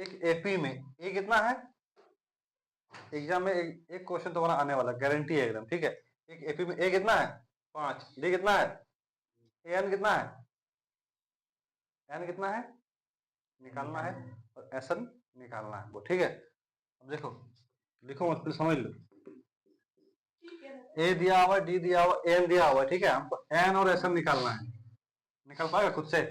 एक एपी में ए कितना है, एग्जाम में एक क्वेश्चन तुम्हारा आने वाला, गारंटी है एकदम, ठीक है। एक एपी में ए कितना है 5, डी कितना है, एन कितना है, एन कितना है निकालना है, और एसन निकालना है वो, ठीक है। अब देखो, लिखो मत, फिर समझ लो। ए दिया हुआ, डी दिया हुआ, एन दिया हुआ, ठीक है। हमको एन और एसन निकालना है, निकाल पाएगा खुद से?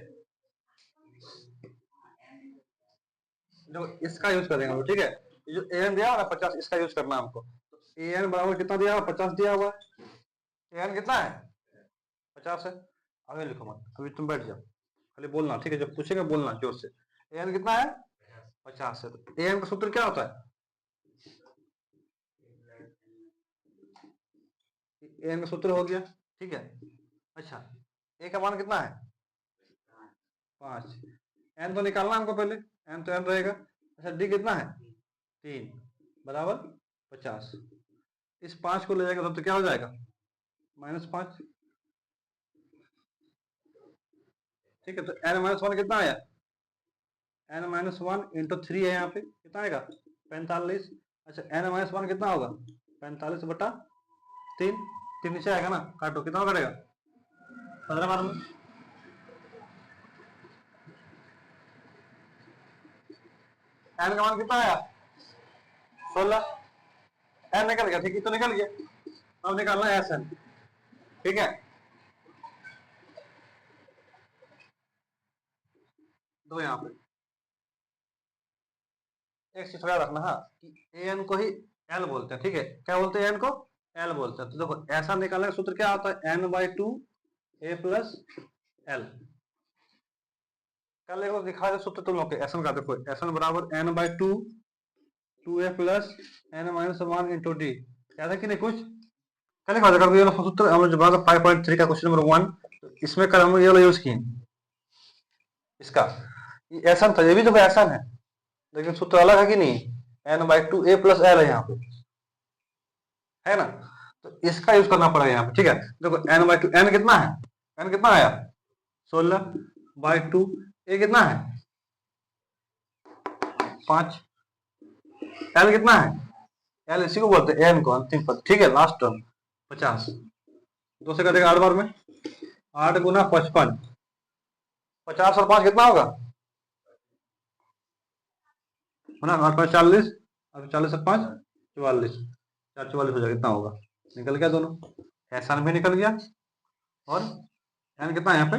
जो इसका यूज करेंगे हम, ठीक है। ये जो एन दिया हुआ ना 50, इसका यूज करना है हमको। तो एन बराबर कितना दिया हुआ, 50 दिया हुआ है। एन कितना है 50 है। अभी लिखो मत, अभी तुम बैठ जाओ, खाली बोलना, ठीक है। जब पूछेगा बोलना जोर से। एन कितना है 50 है। तो एन का सूत्र क्या होता है, एन का सूत्र हो गया, ठीक है। अच्छा, ए का मान कितना है 5, एन तो निकालना हमको पहले, एन तो एन रहेगा। अच्छा, डी कितना है 3 बराबर 50। इस 5 को ले जाएगा तब तो क्या हो जाएगा -5, ठीक है। तो n-1 कितना आया, n-1 इंटू 3 है, यहाँ पे कितना आएगा 45। अच्छा, n-1 कितना होगा 45/3, 3 नीचे आएगा ना, काटो, कितना कटेगा 15 बार में। n का मान कितना आया 16, n निकल गया, ठीक है, तो निकल गया। अब निकालना है एस एन, ठीक है। तो यहाँ पे एक चीज याद रखना, हाँ, कि एन को ही एल बोलते हैं, ठीक है। क्या बोलते हैं एन को, एल बोलते हैं। तो देखो, ऐसा निकालने का सूत्र क्या होता है, n/2 a प्लस एल। कल एक दिखा दे सूत्र तुम लोग, एसन का देखो, एसन बराबर n/2 2a plus n-1 into D, याद है कि नहीं कुछ? कल एक बात, ये सूत्र हम जो 5.3 का क्वेश्चन नंबर 1, इसमें कल हम ये वाला यूज किए, इसका एसन था, ये भी तो एसन है, लेकिन सूत्र अलग है कि नहीं, n/2 a प्लस एल है यहाँ पे, है ना। तो इसका यूज करना पड़ेगा यहाँ पे, ठीक है। देखो n/2, n कितना है, n कितना आया 16/2, a कितना है 5, l कितना है, l इसी को बोलते हैं n को, अंतिम पद, ठीक है, लास्ट टर्म 50। 2 से कटेगा 8 बार में, 8 गुना 55, 50 और 5 कितना होगा ना, 8×5 40, अब 40 और 5 44, 4 44 हो जाएगा, कितना होगा, निकल गया दोनों, एसन भी निकल गया, और एन कितना है यहाँ पे,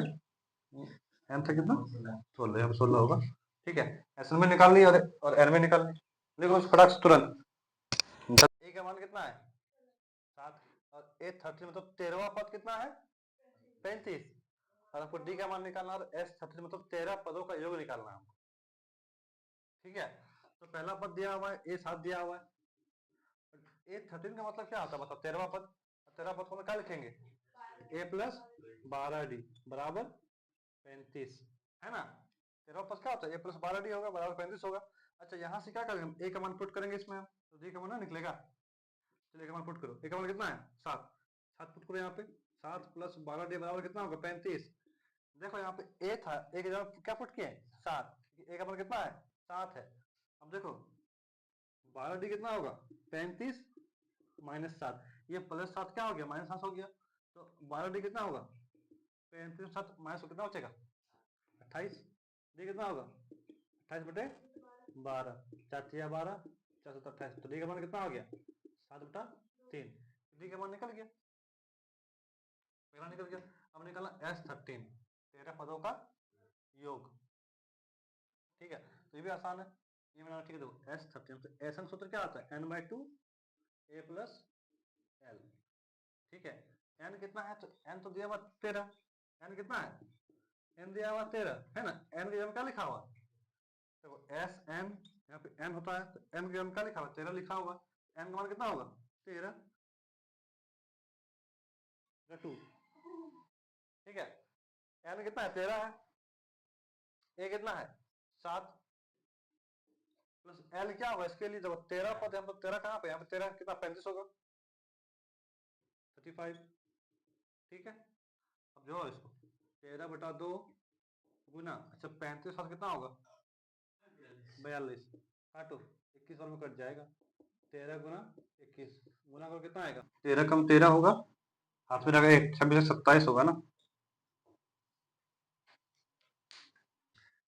एन था कितना 16, यहाँ पे 16 होगा, ठीक है। एसन में निकाल ली और एन में निकाल ली, देखो फटाक से तुरंत। ए का मान कितना है 7, और ए 30 मतलब 13वां पद कितना है 35, और आपको डी का मान निकालना, और एस 30 मतलब 13 पदों का योग निकालना है हमको, ठीक है। तो पहला पद दिया हुआ है, ए 7 दिया हुआ है, ए 13 का मतलब क्या होता है, मतलब 13वां पद, 13वां पद को हम क्या लिखेंगे, ए प्लस 12d बराबर 35, है ना। 13वां पद क्या होता है, ए प्लस 12d होगा बराबर 35 होगा। अच्छा, यहाँ से क्या करेंगे, ए का मान पुट करेंगे इसमें, तो डी का मान ना निकलेगा। चलिए, ए का मान पुट करो, ए का मान कितना है 7, 7 पुट करो यहाँ पे, 7 प्लस 12d बराबर कितना होगा 35। देखो यहाँ पे ए था, ए की जगह क्या पुट किए 7, ए का मान कितना है 7 है। अब देखो 12d कितना होगा 35 -7, ये +7 क्या हो गया -7 हो गया, तो 12d कितना होगा 35 7 माइनस कितना बचेगा 28, डी कितना होगा 28/12, 4×6 = 12, 4×7 = 28, तो डी का मान कितना हो गया 7/3, डी का मान निकल गया, पहला निकल गया। अब निकालना S13, 13 पदों का योग, ठीक है। तो ये भी आसान है, ये मैंने, ठीक है। देखो S13, तो एसन सूत्र क्या आता है n/2 a प्लस एल, ठीक है। n कितना है, तो n तो दिया हुआ 13, n कितना है, n दिया हुआ 13, है ना। n की जगह क्या लिखा हुआ, देखो एस एन, यहाँ पे n होता है, तो n की जगह क्या लिखा हुआ 13 लिखा होगा, n का मान कितना होगा 13/2, ठीक है। n कितना है 13 है, a कितना है 7, प्लस l क्या होगा, इसके लिए जब 13 पद है, 13 कहाँ पे, यहाँ पे 13 कितना 35 होगा 35, ठीक है। अब जो इसको 13/2 गुना, अच्छा 35 और कितना होगा 42 काटो, 21 और में कट जाएगा। 13 गुना 21 गुना करो कितना आएगा? 13 कम 13 होगा, हाथ में रहेगा 1, 26 27 होगा ना।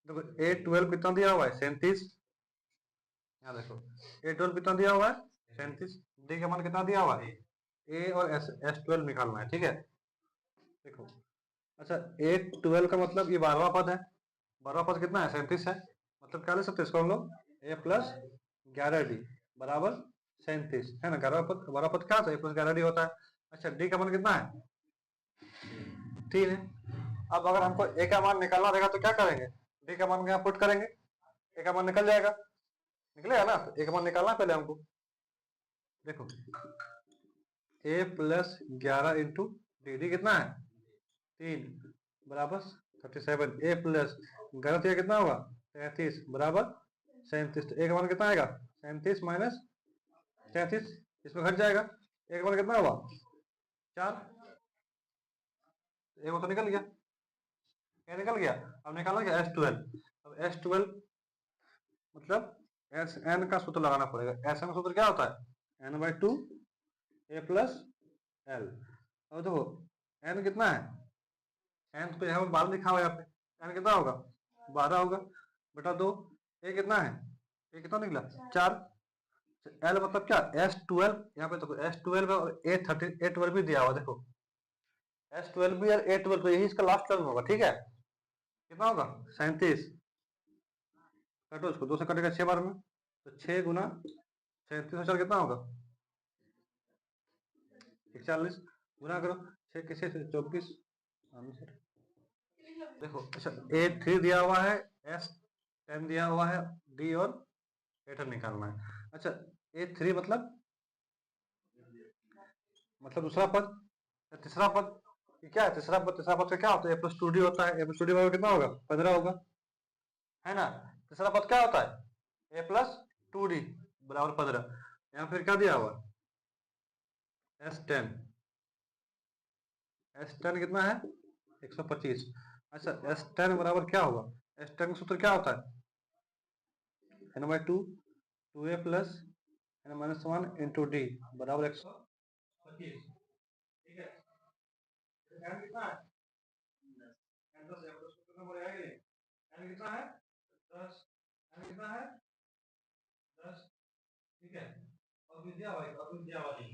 देखो A12 कितना दिया हुआ है? 37। यहाँ देखो A12 कितना दिया हुआ है? 37। डी का मान कितना दिया हुआ है? ए और S12 निकालना है, ठीक है। देखो अच्छा A12 का मतलब ये 12वां पद है। 12वां पद कितना है? 37 है। मतलब क्या ले सकते हैं इसको हम लोग? A प्लस 11D बराबर 37 है ना। 12वां पद क्या होता है? A प्लस 11D होता है। अच्छा डी का मान कितना है? 3 है। अब अगर हमको ए का मान निकालना रहेगा तो क्या करेंगे? डी का मान यहाँ पुट करेंगे, ए का मान निकल जाएगा, निकलेगा ना। तो ए का मान निकालना पहले हमको। देखो ए प्लस 11 इंटू डी, डी कितना है? 3 बराबर 37। ए प्लस 11 कितना होगा? 33 बराबर 37। तो ए का मान कितना आएगा? 37 माइनस 33, इसमें घट जाएगा। ए का मान कितना हुआ? 4। ए तो निकल गया, ए निकल गया। अब निकालना क्या? S12। अब S12 मतलब एस एन का सूत्र लगाना पड़ेगा। एस एन का सूत्र क्या होता है? n/2 ए प्लस एल। अब देखो एन कितना है? एन तो यहाँ 12 लिखा हुआ है यहाँ पे। एन कितना होगा? 12 होगा बटा 2। ए कितना है? ए कितना निकला? 4। एल मतलब क्या? S12। यहाँ पे देखो S12 और A12 भी दिया हुआ, देखो S12 भी और A12 तो यही इसका लास्ट टर्म होगा, ठीक है। कितना होगा? 37। काटो उसको, 2 से कटेगा 6 बार में, तो 6 गुना 37 कितना होगा? 41 गुना करो 6 के 6 24 आंसर। देखो अच्छा A3 दिया हुआ है, S10 दिया हुआ है, डी और A10 निकालना है। अच्छा A3 मतलब दूसरा पद, तीसरा पद क्या है? तीसरा पद का क्या होता है? A प्लस 2D होता है। A प्लस 2D बराबर कितना होगा? 15 होगा, है ना। तीसरा पद क्या होता है? A प्लस 2D बराबर 15। यहाँ फिर क्या दिया हुआ? S10। S10 कितना है? 125। अच्छा S10 बराबर क्या होगा? S10 का सूत्र क्या होता है? n/2 2a plus n-1 into D बराबर 125, ठीक है। n कितना है? n 10 है, तो सूत्र नंबर आएगा। n कितना है? 10। n कितना है? 10, ठीक है। और दिया हुआ है, और दिया हुआ नहीं।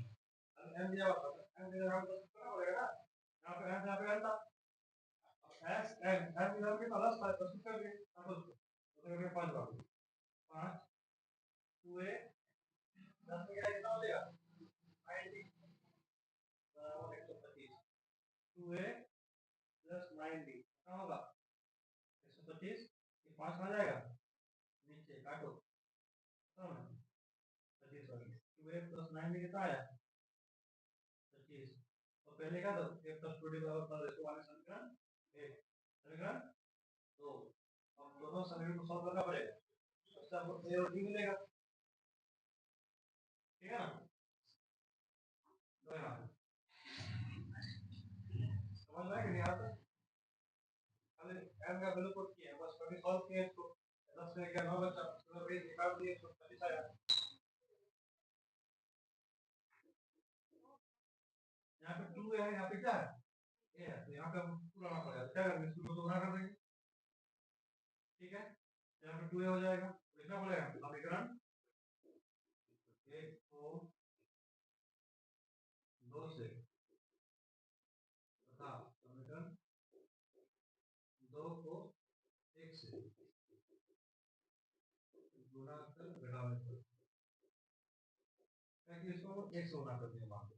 अब n दिया हुआ था, n के जगह 10 कितना हो जाएगा? यहाँ पे n, यहाँ पे n था। S n n की जगह कितना? 10 था, 10 कर दिए। अब उसको तो करके 5 बार 5 2a 10 में क्या कितना हो जाएगा? 90 बराबर 125। 2a प्लस 90 कितना होगा? 125। ये 5 कहाँ जाएगा? नीचे काटो, 25 सॉरी। 2a प्लस 90 कितना आया? 25। और पहले क्या था? a प्लस 2d बराबर 15, इसको वाले समीकरण 1, समीकरण 2। अब दोनों समीकरण को सॉल्व करना पड़ेगा, उससे आपको a और d मिलेगा, ठीक है ना। दो यहाँ समझ में आया कि नहीं आता? खाली n का वैल्यू पुट किया, बस कभी सॉल्व किया इसको। 10 से क्या 9 बचा, तो ये निकाल दिए, 125 आया। यहाँ पे 2 है, यहाँ पे क्या है? a है, तो यहाँ पे हम पूरा ना पड़ेगा, क्या करेंगे? इसको तो गुना कर देंगे, ठीक है। यहाँ पे 2a हो जाएगा, लिखना पड़ेगा समीकरण 1 को 2 से तथा समीकरण 2 को 1 से गुणा कर घटाने पर, ताकि इसको हम 1 से गुणा कर देंगे मान लो।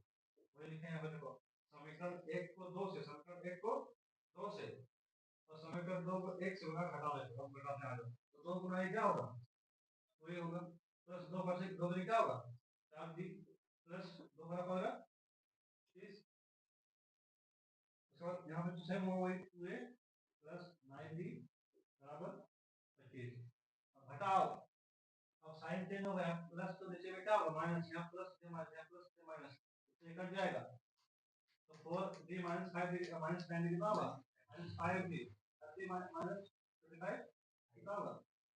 वही लिखे यहाँ पे देखो, समीकरण 1 को 2 से, समीकरण 1 को 2 से और समीकरण 2 को 1 से गुणा घटाने पर, हम घटाते आ जाओ तो 2 गुना 1 क्या होगा? वही होगा, प्लस 2 पर से 2 दूनी क्या होगा? 4 दी प्लस 2 बराबर होगा 30। उसके बाद यहाँ पे सेम होगा वही 2a प्लस 9d बराबर 25। अब घटाओ, अब साइन चेंज हो गया, प्लस तो नीचे में क्या होगा? माइनस, यहाँ प्लस से माइनस, यहाँ प्लस से माइनस, इससे कट जाएगा। तो 4d minus 5d minus 9d कितना होगा? Minus 5d। 30 माइनस 25 कितना होगा?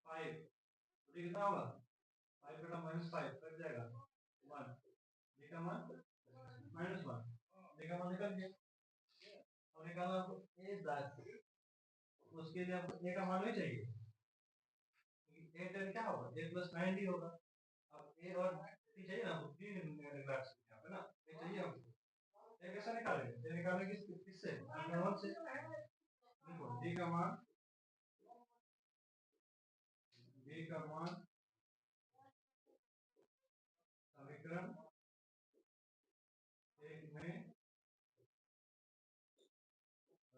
5 ये कितना होगा 5 बटा -5 कट जाएगा 1, ये का मान -1, ये का मान निकल गया। और निकालना आपको ए दाग, उसके लिए आपको ए का मान नहीं चाहिए, क्योंकि ए टेन क्या होगा ए प्लस 9 डी होगा। अब ए और डी चाहिए ना, तो डी निकाल सकते हैं यहाँ पे ना, ए चाहिए हमको। ए कैसे निकालेंगे, ए निकालेंगे किससे, समीकरण से। देखो डी का मान समीकरण एक में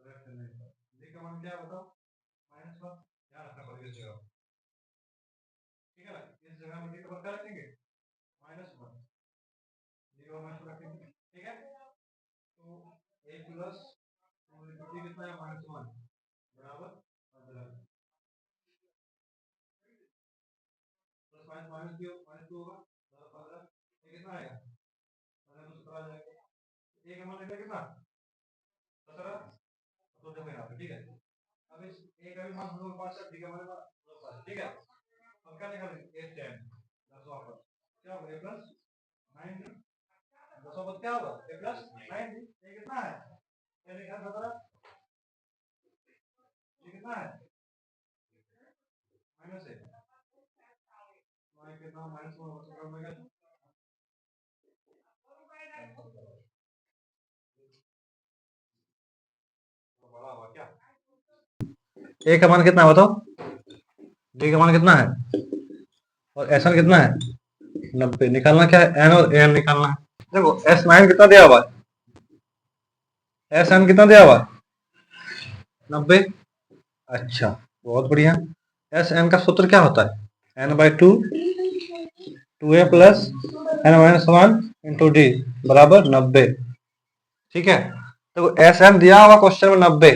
रखने पर डी का मान क्या बताओ -1, ध्यान रखना पड़ेगा इस जगह, ठीक है ना। इस जगह में डी का मान क्या रखेंगे -1, डी का मान रखेंगे, ठीक है। तो a प्लस डी कितना है -1 बराबर 15, प्लस -2 होगा बराबर 15, ये कितना आएगा 15 तो 17 आ जाएगा। a का मान निकला कितना 17, तो देखो यहाँ पे, ठीक है। अब इस a का भी मान हम लोग पास है, d का मान पास है, ठीक है। अब क्या निकालेंगे a 10 10 पर क्या होगा a प्लस 9 10 पर क्या होगा a प्लस 9, ये कितना है ये निकाल 17, ये कितना है माइनस है, y कितना -1 में क्या बड़ा हुआ क्या, a का मान कितना है बताओ, d का मान कितना है और एस एन कितना है 90, निकालना क्या है एन और एन निकालना है। देखो S9 कितना दिया हुआ है, SN कितना दिया हुआ है 90, अच्छा बहुत बढ़िया। SN का सूत्र क्या होता है n/2 2a plus n-1 into D बराबर 90, ठीक है। देखो SN दिया हुआ क्वेश्चन में 90,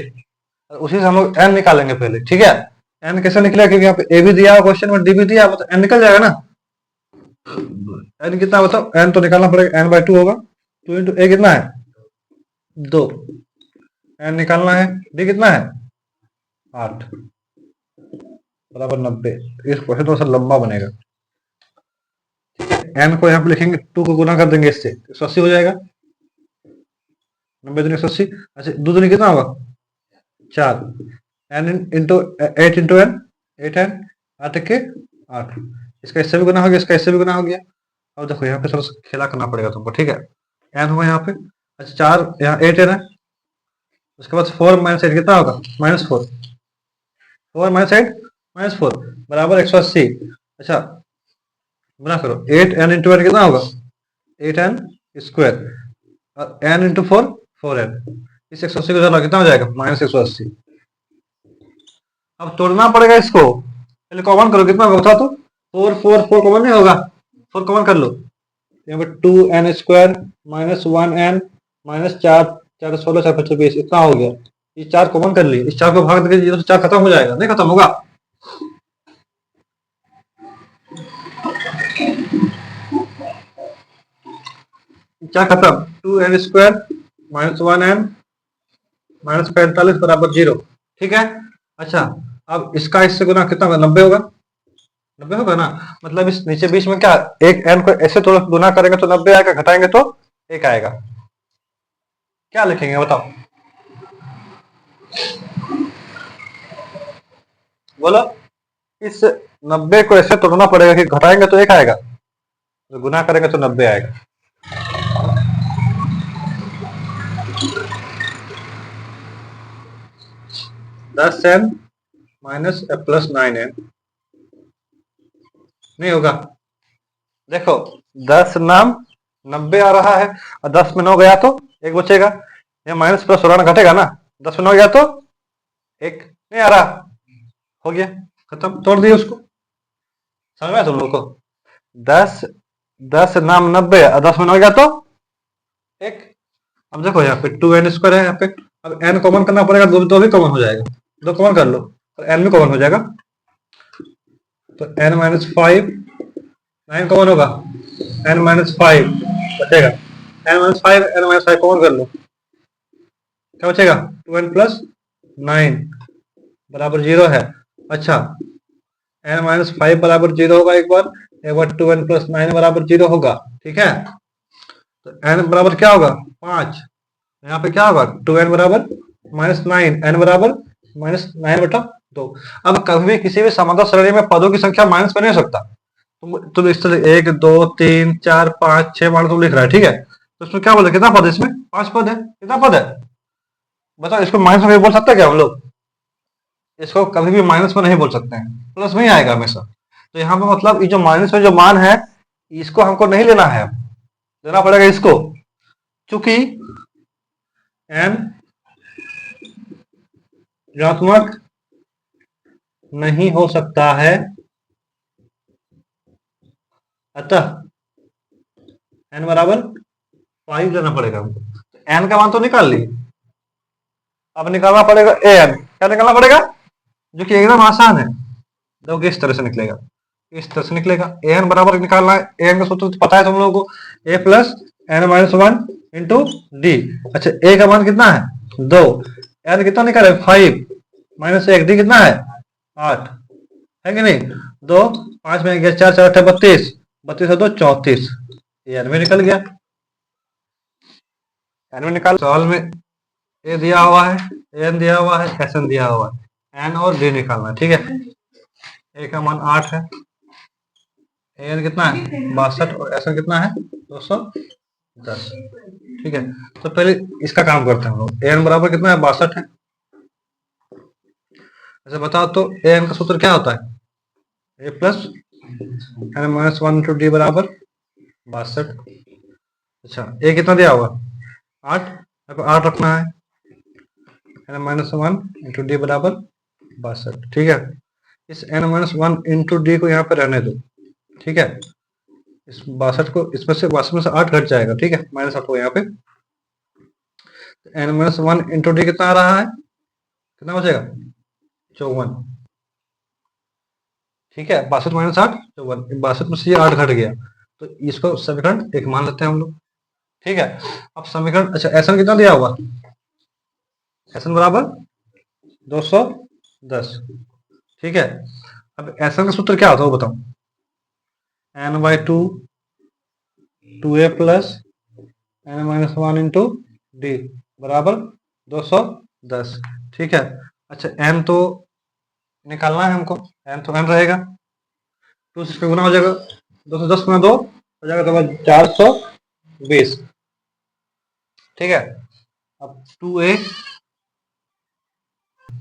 उसी से हम लोग n निकालेंगे पहले, ठीक है। n कैसे निकलेगा, क्योंकि यहाँ पे a भी दिया हुआ क्वेश्चन में d भी दिया, मतलब n निकल जाएगा ना। n कितना बताओ, n तो निकालना पड़ेगा n/2 होगा, 2 इंटू a कितना है 2, n निकालना है, d कितना है 8 बराबर 90। इस क्वेश्चन थोड़ा सा लंबा बनेगा, n को यहाँ पे लिखेंगे 2 को गुना कर देंगे इससे 180 हो जाएगा, 90 दूनी 180। अच्छा 2 दूनी कितना होगा 4, n into 8 into n 8n 8 के 8, इसका इससे भी गुना हो गया, इसका इससे भी गुना हो गया। अब देखो यहाँ पे थोड़ा सा खेला करना पड़ेगा तुमको, ठीक है। n होगा यहाँ पे, अच्छा 4 यहाँ 8n है, उसके बाद 4 माइनस 8 कितना होगा -4, 4 माइनस 8 -4 बराबर 180। अच्छा गुना करो 8n इंटू n कितना होगा 8n स्क्वायर और n इंटू 4 4n, इस 180 को चला कितना हो जाएगा -180। अब तोड़ना पड़ेगा इसको, पहले कॉमन करो कितना होगा बता तो, 4 कॉमन नहीं होगा, 4 कॉमन कर लो, यहाँ पे 2n स्क्वायर -1n -4 4 16 4 25 20 इतना हो गया। ये 4 कॉमन कर लिए, इस 4 को भाग देंगे तो 4 खत्म हो जाएगा, नहीं खत्म होगा। क्या खत्म 2n स्क्वायर -1n -45 बराबर 0, ठीक है। अच्छा अब इसका इससे गुना कितना होगा 90 होगा, 90 होगा ना, मतलब इस नीचे बीच में क्या एक n को ऐसे थोड़ा गुना करेंगे तो 90 आएगा, घटाएंगे तो 1 आएगा, क्या लिखेंगे बताओ बोलो। इस 90 को ऐसे तोड़ना पड़ेगा कि घटाएंगे तो 1 आएगा, तो गुना करेंगे तो 90 आएगा। n माइनस प्लस 9n नहीं होगा, देखो 10 नाम 90 आ रहा है और 10 में 9 गया तो 1 बचेगा, ये माइनस प्लस होना घटेगा ना, 10 में 9 गया तो 1 नहीं आ रहा, हो गया खत्म, तोड़ दिए उसको, समझ में तुम लोग को। 10 नाम 90 और 10 में 9 गया तो 1। अब देखो यहाँ पे 2n स्क्वायर है यहाँ पे, अब n कॉमन करना पड़ेगा, दो भी कॉमन हो जाएगा, 2 कॉमन कर लो और n भी कॉमन हो जाएगा, तो n माइनस 5 9 कॉमन होगा, n माइनस 5 बचेगा, n माइनस 5 कॉमन कर लो, क्या बचेगा 2n प्लस 9 बराबर 0 है। अच्छा n माइनस 5 बराबर 0 होगा एक बार 2n प्लस 9 बराबर 0 होगा। ठीक है, तो n बराबर क्या होगा 5, यहाँ पे क्या होगा 2n बराबर -9, n बराबर -9/2। अब कभी भी किसी भी समांतर श्रेणी में पदों की संख्या माइनस में नहीं हो सकता। तुम इस तरह 1 2 3 4 5 6 मान तुम लिख रहा है, ठीक है, तो इसमें क्या बोले कितना पद है, इसमें 5 पद है। कितना पद है बताओ, इसको माइनस में बोल सकते हैं क्या हम लोग? इसको कभी भी माइनस में नहीं बोल सकते हैं, प्लस में ही आएगा हमेशा। तो यहाँ पे मतलब ये जो माइनस में जो मान है इसको हमको नहीं लेना है, लेना पड़ेगा इसको, क्योंकि n ऋणात्मक नहीं हो सकता है, अतः n बराबर 5 लेना पड़ेगा हमको। तो n का मान तो निकाल लिए, अब निकालना पड़ेगा an। क्या निकालना पड़ेगा, जो कि एकदम आसान है, देखो इस तरह से निकलेगा, इस तरह से निकलेगा। an बराबर निकालना है, an का सूत्र तो पता है तुम लोगों को, a plus n minus 1 into D. अच्छा a का मान कितना है 2, n कितना निकाले 5 माइनस 1, डी कितना है 8, है कि नहीं। 2 5 में गया 4 4 8 32, 32 है 2 34, n में निकल गया। n में निकाल, सवाल में a दिया हुआ है, n दिया हुआ है, sn दिया हुआ है, n और d निकालना है। ठीक है, a का मान 8 है, an कितना है 62 और sn कितना है 210। ठीक है, तो पहले इसका काम करते हैं हम लोग। an बराबर कितना है 62 है। ऐसे बताओ तो an का सूत्र क्या होता है, a plus n minus 1 into D बराबर 62। अच्छा a कितना दिया हुआ 8, 8 रखना है, n माइनस 1 इंटू डी बराबर 62। ठीक है, इस n माइनस 1 इंटू डी को यहाँ पे रहने दो। ठीक है, इस 62 को, इसमें से 62 में से 8 घट जाएगा। ठीक है, -8 को यहाँ पे, n माइनस 1 इंटू डी कितना आ रहा है, कितना बचेगा 54। ठीक है, 62 माइनस 8 54, 62 में से ये 8 घट गया, तो इसको समीकरण 1 मान लेते हैं हम लोग। ठीक है, अब समीकरण, अच्छा एसन कितना दिया हुआ, एसन बराबर 210। ठीक है, अब एसन का सूत्र क्या होता है वो बताओ, n/2 2a plus n minus 1 into D बराबर 210। ठीक है, अच्छा n तो निकालना है हमको, n तो n रहेगा, 2 से गुना हो जाएगा, 210 गुना 2 हो जाएगा तो 420। ठीक है, अब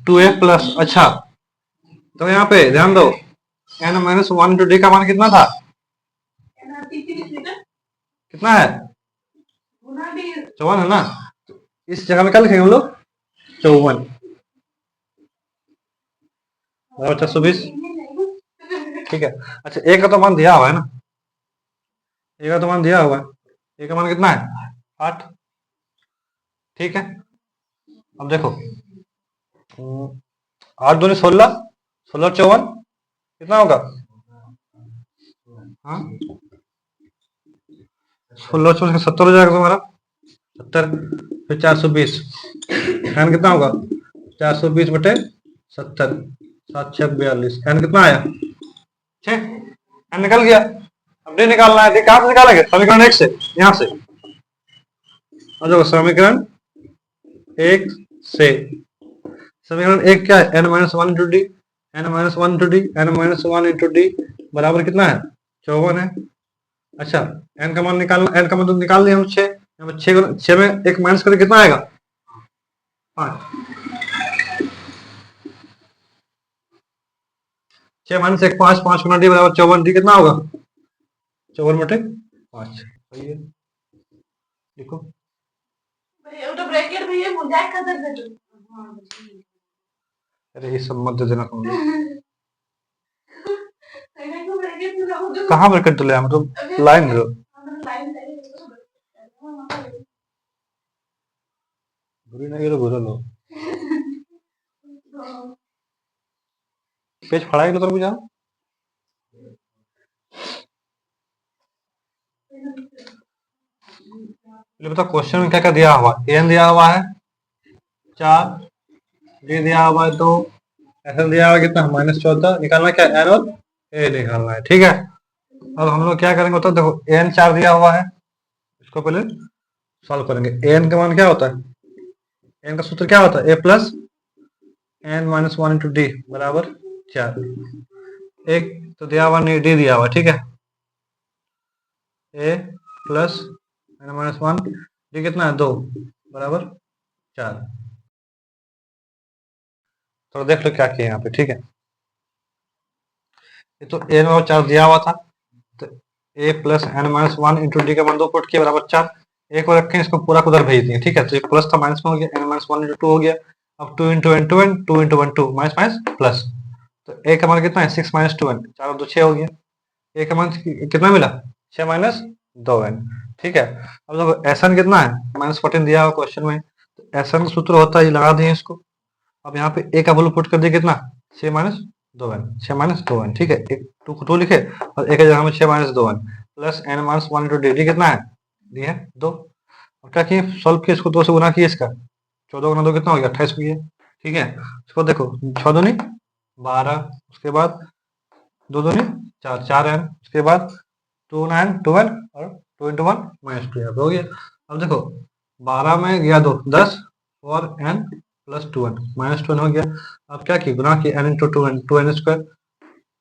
2a प्लस, अच्छा तो यहाँ पे ध्यान दो, n माइनस 1 इंटू डी का मान कितना था, कितना है 54 है ना, तो इस जगह में क्या लिखेंगे हम लोग 54 बराबर 420। ठीक है, अच्छा ए का तो मान दिया हुआ है ना, ए का तो मान दिया हुआ है, ए का मान कितना है 8। ठीक है, अब देखो 8 दूनी 16, 16 54 कितना होगा, हाँ 16 54 70 हो जाएगा तुम्हारा 70, फिर 420, एन कितना होगा 420 बटे 70, 7 6 42, एन कितना आया 6, एन निकल गया। अब डी निकालना है, डी कहाँ से निकालेंगे, समीकरण 1 से, यहाँ से। और देखो समीकरण 1 से, समीकरण 1 क्या है, n minus 1 into D, n minus 1 into D, n minus 1 into D बराबर कितना है 54 है। अच्छा n का मान निकालना, n का मान तो निकाल लिया हम 6, यहाँ पे 6 में 1 माइनस करके कितना आएगा 5, 6 माइनस 1 5, 5 गुना डी बराबर 54, डी कितना होगा 54 बटे 5। सही है, देखो अरे ये सब मत दे देना तुम लोग। कहाँ ब्रैकेट तो ले मतलब लाइन लो, बुरी नहीं तो बुरा लो, पेज फड़ा लो तुम जाओ। बताओ क्वेश्चन में क्या क्या दिया हुआ, एन दिया हुआ है 4, डी दिया हुआ है 2, ऐसा दिया हुआ कितना -14 निकालना क्या एन और ए निकालना है। ठीक है, अब हम लोग क्या करेंगे तो देखो एन 4 दिया हुआ है, इसको पहले सॉल्व करेंगे। एन का मान क्या होता है, एन का सूत्र क्या होता है, A plus N minus one into D बराबर 4। एक तो दिया हुआ नहीं, डी दिया हुआ, ठीक है, A plus N minus one, D कितना है 2 बराबर 4। तो देख लो क्या किया यहाँ पे, ठीक है, ये तो एन और 4 दिया हुआ था, तो A plus N minus one into D का मान 2 पुट किया बराबर 4। एक और रखें, इसको पूरा उधर भेज दिए, ठीक है, तो ये प्लस था माइनस में हो गया, एन माइनस वन इंटू 2 हो गया। अब 2 into N 2 N 2 into one 2 minus minus plus, तो ए का मान कितना है 6 माइनस 2 एन, 4 और 2 6 हो गया। ए का मान कितना मिला 6 माइनस 2 एन। ठीक है, अब देखो एस एन कितना है -14 दिया हुआ क्वेश्चन में, तो एस एन का सूत्र होता है, ये लगा दिए इसको। अब यहाँ पे ए का वैल्यू पुट कर दिया कितना 6 माइनस 2 एन, 6 माइनस 2 एन, ठीक है, एक 2 को 2 लिखे और एक जगह में 6 minus 2 N plus N minus 1 into D कितना है, डी है 2। अब क्या किए, सॉल्व किए, इसको 2 से गुना किए, इसका 14 गुना 2 कितना हो गया 28 हो गया। ठीक है, इसको देखो 6 दूनी 12, उसके बाद 2 दूनी 4, 4 एन, उसके बाद 2 9 12 और 2 इंटू वन माइनस 2 हो गया। अब देखो 12 में गया 2 10 और N plus 2 N minus 2 N हो गया। अब क्या किया, गुना किया N into 2 N square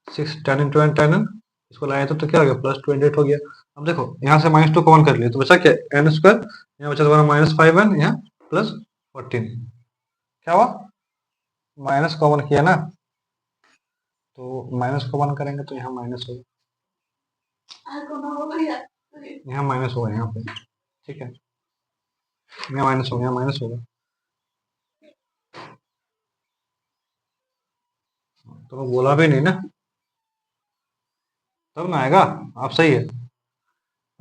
6 10 into N 10 N, इसको लाए तो क्या हो गया प्लस 28 हो गया। अब देखो यहाँ से -2 कॉमन कर लिए तो बचा क्या एन स्क्वायर, यहाँ बचा दोबारा -5 एन, यहाँ प्लस 14, क्या हुआ माइनस कॉमन किया ना, तो माइनस कॉमन करेंगे तो यहाँ माइनस होगा, यहाँ माइनस होगा यहाँ पे, ठीक है, यहाँ माइनस होगा, यहाँ माइनस होगा, तो बोला भी नहीं ना, तब ना आएगा। आप सही है,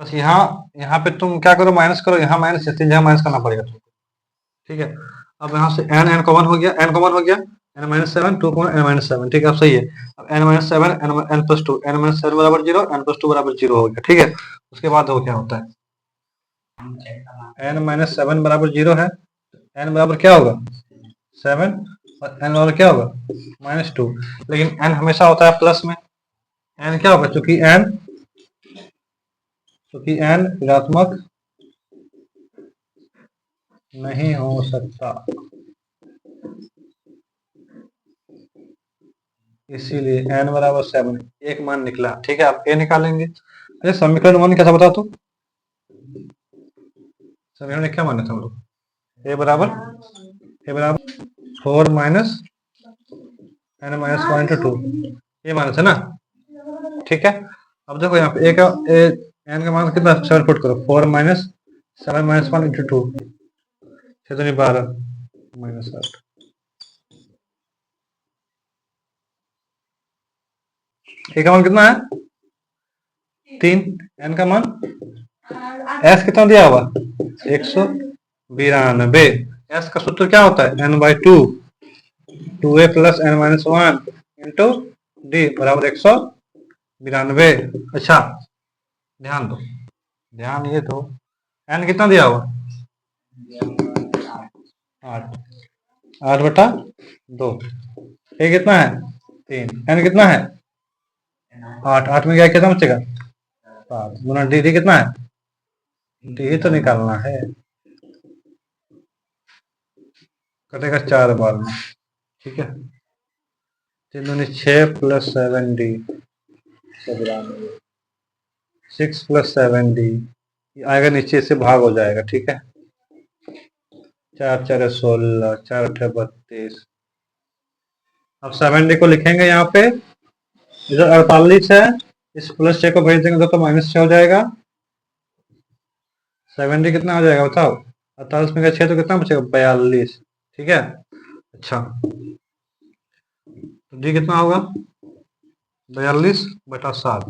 बस यहाँ पे तुम क्या करो माइनस करो, यहाँ माइनस तीन जगह माइनस करना पड़ेगा तुमको। ठीक है, अब यहाँ से एन एन कॉमन हो गया, एन कॉमन हो गया, N minus 7 2 common N minus 7, ठीक है, अब सही है। अब N minus 7 N plus 2, N minus 7 बराबर 0, एन प्लस 2 बराबर 0 हो गया। ठीक है, उसके बाद वो क्या होता है, एन माइनस 7 बराबर 0 है, एन बराबर क्या होगा 7 और एन बराबर क्या होगा -2, लेकिन एन हमेशा होता है प्लस में, एन क्या होगा चूंकि एन ऋणात्मक नहीं हो सकता, इसीलिए एन बराबर 7 एक मान निकला। ठीक है, आप ए निकालेंगे। अरे समीकरण 1 कैसा बता, तो समीकरण क्या माने थे हम लोग, ए बराबर 4 माइनस एन माइनस 1 इंटू 2, ये माने थे ना। ठीक है, अब देखो यहाँ पे एन का मान कितना 7 पुट करो, 4 माइनस 7 माइनस 1 इंटू 2, 6 दूनी 12 माइनस 8, ए का मान कितना है 3, एन का मान एस कितना दिया हुआ 192, एस का सूत्र क्या होता है N by 2, 2a plus N minus 1 into D बराबर 192। अच्छा ध्यान दो, ध्यान ये दो, एन कितना दिया हुआ 8, 8/2, ए कितना है 3, एन कितना है 8, 8 में क्या कितना बचेगा 7 गुना डी, डी कितना है डी तो निकालना है, कटेगा 4 बार में। ठीक है, 3 दूनी 6 प्लस 7 डी 6 प्लस 7 डी आएगा नीचे से भाग हो जाएगा। ठीक है, 4 4 16, 4 8 32, अब 7 डी को लिखेंगे यहाँ पे, इधर 48 है, इस प्लस 6 को भेज देंगे तो -6 हो जाएगा, 7 डी कितना हो जाएगा बताओ, 48 में 6 तो कितना बचेगा 42। ठीक है, अच्छा तो डी कितना होगा 42/7,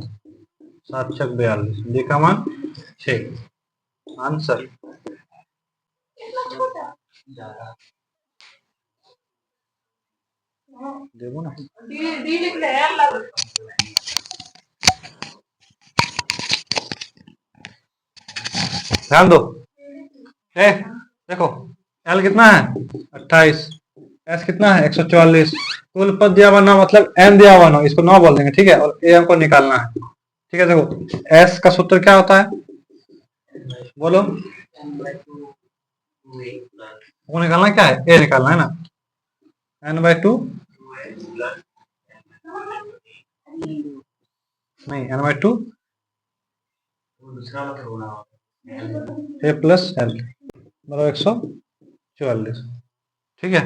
7 छक 42, डी का मान 6, आंसर। देखो ना ध्यान दो, देखो एल कितना है 28, एस कितना है 144। कुल पद दिया हुआ 9 मतलब एन दिया हुआ 9, इसको 9 बोल देंगे, ठीक है। और ए हमको निकालना है, ठीक है। देखो एस का सूत्र क्या होता है, बोलो। वो निकालना क्या है, ए निकालना है ना। n/2 नहीं, n/2 ए प्लस एल बराबर 144, ठीक है।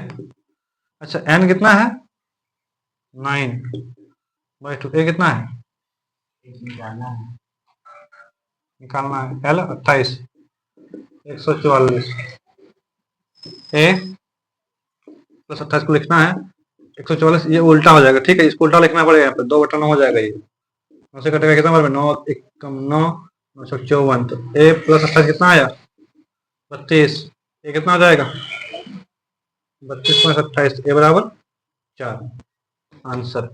अच्छा n कितना है 9/2, ए कितना है निकालना है एल 28, 144 ए प्लस 28 को लिखना है 144। ये उल्टा हो जाएगा, ठीक है, इसको उल्टा लिखना पड़ेगा, यहाँ पे 2/9 हो जाएगा। ये 9 से कटेगा कितना बार में, 9 1 9 954, तो ए प्लस 28 कितना आया 32, ए कितना हो जाएगा 32 + 28, ए बराबर 4, आंसर।